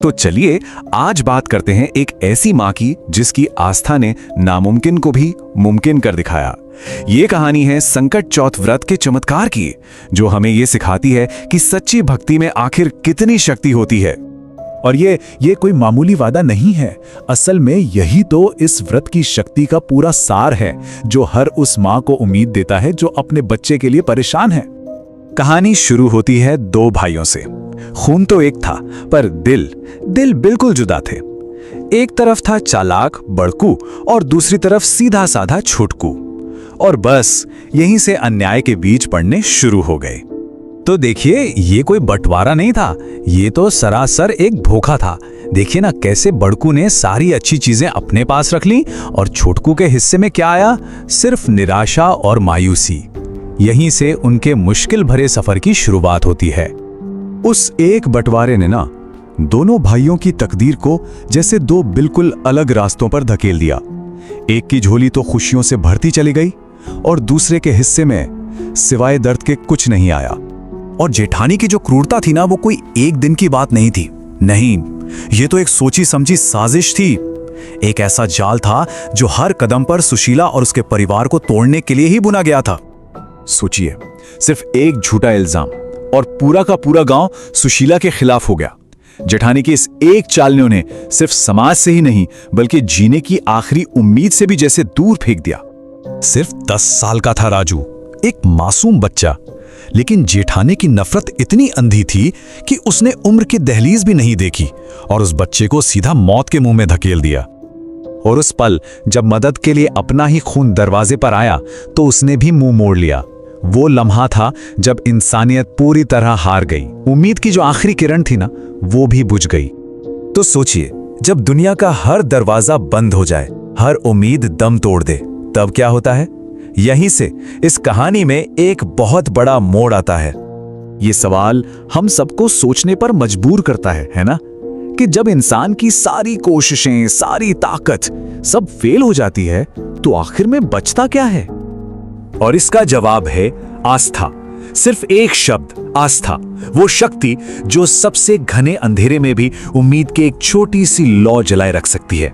तो चलिए आज बात करते हैं एक ऐसी माँ की जिसकी आस्था ने नामुमकिन को भी मुमकिन कर दिखाया। ये कहानी है संकट चौथ व्रत के चमत्कार की, जो हमें ये सिखाती है कि सच्ची भक्ति में आखिर कितनी शक्ति होती है। और ये कोई मामूली वादा नहीं है। असल में यही तो इस व्रत की शक्ति का पूरा सार है, जो हर उस माँ को उम्मीद देता है जो अपने बच्चे के लिए परेशान है। कहानी शुरू होती है दो भाइयों से। खून तो एक था, पर दिल बिल्कुल जुदा थे। एक तरफ था चालाक बड़कू और दूसरी तरफ सीधा साधा छोटकू। और बस यहीं से अन्याय के बीज पड़ने शुरू हो गए। तो देखिए, ये कोई बंटवारा नहीं था, ये तो सरासर एक धोखा था। देखिए ना, कैसे बड़कू ने सारी अच्छी चीजें अपने पास रख लीं और छोटकू के हिस्से में क्या आया? सिर्फ निराशा और मायूसी। यहीं से उनके मुश्किल भरे सफर की शुरुआत होती है। उस एक बंटवारे ने ना दोनों भाइयों की तकदीर को जैसे दो बिल्कुल अलग रास्तों पर धकेल दिया। एक की झोली तो खुशियों से भरती चली गई और दूसरे के हिस्से में सिवाय दर्द के कुछ नहीं आया। और जेठानी की जो क्रूरता थी ना, वो कोई एक दिन की बात नहीं थी। नहीं, ये तो एक सोची समझी साजिश थी। एक ऐसा जाल था जो हर कदम पर सुशीला और उसके परिवार को तोड़ने के लिए ही बुना गया था। सोचिए, सिर्फ एक झूठा इल्जाम और पूरा का पूरा गांव सुशीला के खिलाफ हो गया। जेठानी की इस एक चाल ने उन्हें सिर्फ समाज से ही नहीं बल्कि जीने की आखिरी उम्मीद से भी जैसे दूर फेंक दिया। सिर्फ 10 साल का था राजू, एक मासूम बच्चा, लेकिन जेठानी की नफरत इतनी अंधी थी कि उसने उम्र की दहलीज भी नहीं देखी और उस बच्चे को सीधा मौत के मुंह में धकेल दिया। और उस पल जब मदद के लिए अपना ही खून दरवाजे पर आया तो उसने भी मुंह मोड़ लिया। वो लम्हा था जब इंसानियत पूरी तरह हार गई। उम्मीद की जो आखिरी किरण थी ना, वो भी बुझ गई। तो सोचिए, जब दुनिया का हर दरवाजा बंद हो जाए, हर उम्मीद दम तोड़ दे, तब क्या होता है? यहीं से इस कहानी में एक बहुत बड़ा मोड़ आता है। ये सवाल हम सबको सोचने पर मजबूर करता है ना? कि जब इंसान की सारी कोशिशें, सारी ताकत सब फेल हो जाती है, तो आखिर में बचता क्या है? और इसका जवाब है आस्था। सिर्फ एक शब्द, आस्था। वो शक्ति जो सबसे घने अंधेरे में भी उम्मीद की एक छोटी सी लौ जलाए रख सकती है।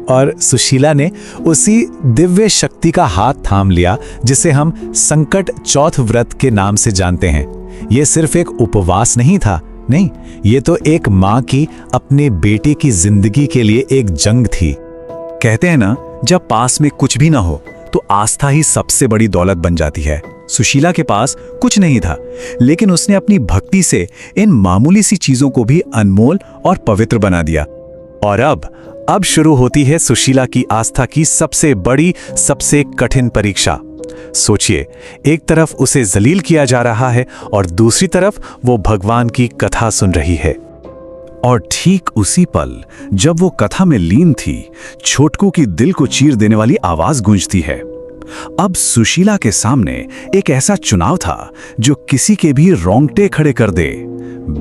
और सुशीला ने उसी दिव्य शक्ति का हाथ थाम लिया जिसे हम संकट चौथ व्रत के नाम से जानते हैं। ये सिर्फ एक उपवास नहीं था, नहीं, ये तो एक माँ की अपने बेटे की जिंदगी के लिए एक जंग थी। कहते हैं ना, जब पास में कुछ भी ना हो तो आस्था ही सबसे बड़ी दौलत बन जाती है। सुशीला के पास कुछ नहीं था, लेकिन उसने अपनी भक्ति से इन मामूली सी चीजों को भी अनमोल और पवित्र बना दिया। और अब शुरू होती है सुशीला की आस्था की सबसे बड़ी, सबसे कठिन परीक्षा। सोचिए, एक तरफ उसे जलील किया जा रहा है और दूसरी तरफ वो भगवान की कथा सुन रही है। और ठीक उसी पल जब वो कथा में लीन थी, छोटकू की दिल को चीर देने वाली आवाज गूंजती है। अब सुशीला के सामने एक ऐसा चुनाव था जो किसी के भी रोंगटे खड़े कर दे,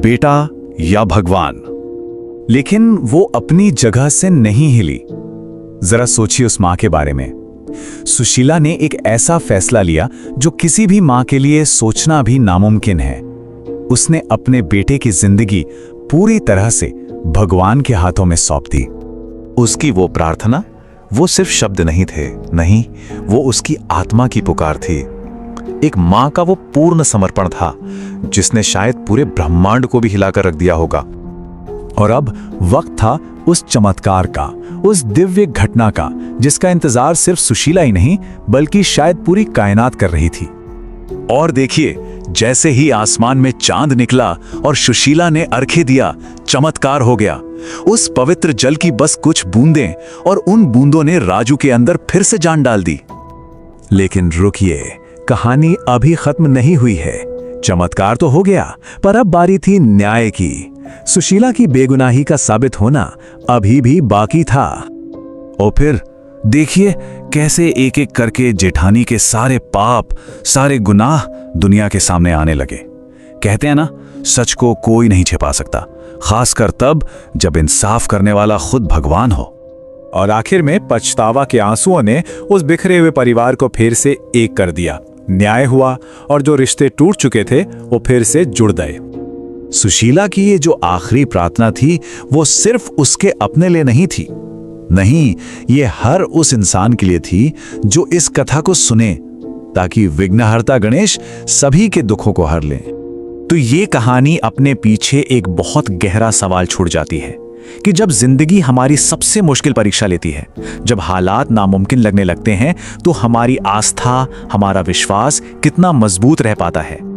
बेटा या भगवान। लेकिन वो अपनी जगह से नहीं हिली। जरा सोचिए उस मां के बारे में। सुशीला ने एक ऐसा फैसला लिया जो किसी भी मां के लिए सोचना भी नामुमकिन है। उसने अपने बेटे की जिंदगी पूरी तरह से भगवान के हाथों में सौंप दी। उसकी वो प्रार्थना, वो सिर्फ शब्द नहीं थे, नहीं, वो उसकी आत्मा की पुकार थी। एक मां का वो पूर्ण समर्पण था जिसने शायद पूरे ब्रह्मांड को भी हिलाकर रख दिया होगा। और अब वक्त था उस चमत्कार का, उस दिव्य घटना का, जिसका इंतजार सिर्फ सुशीला ही नहीं बल्कि शायद पूरी कायनात कर रही थी। और देखिए, जैसे ही आसमान में चांद निकला और सुशीला ने अर्घ्य दिया, चमत्कार हो गया। उस पवित्र जल की बस कुछ बूंदें और उन बूंदों ने राजू के अंदर फिर से जान डाल दी। लेकिन रुकिए, कहानी अभी खत्म नहीं हुई है। चमत्कार तो हो गया, पर अब बारी थी न्याय की। सुशीला की बेगुनाही का साबित होना अभी भी बाकी था। और फिर देखिए कैसे एक एक करके जेठानी के सारे पाप, सारे गुनाह दुनिया के सामने आने लगे। कहते हैं ना, सच को कोई नहीं छिपा सकता, खासकर तब जब इंसाफ करने वाला खुद भगवान हो। और आखिर में पछतावा के आंसुओं ने उस बिखरे हुए परिवार को फिर से एक कर दिया। न्याय हुआ और जो रिश्ते टूट चुके थे वो फिर से जुड़ गए। सुशीला की ये जो आखिरी प्रार्थना थी वो सिर्फ उसके अपने लिए नहीं थी। नहीं, ये हर उस इंसान के लिए थी जो इस कथा को सुने, ताकि विघ्नहर्ता गणेश सभी के दुखों को हर ले। तो ये कहानी अपने पीछे एक बहुत गहरा सवाल छोड़ जाती है कि जब जिंदगी हमारी सबसे मुश्किल परीक्षा लेती है, जब हालात नामुमकिन लगने लगते हैं, तो हमारी आस्था, हमारा विश्वास कितना मजबूत रह पाता है।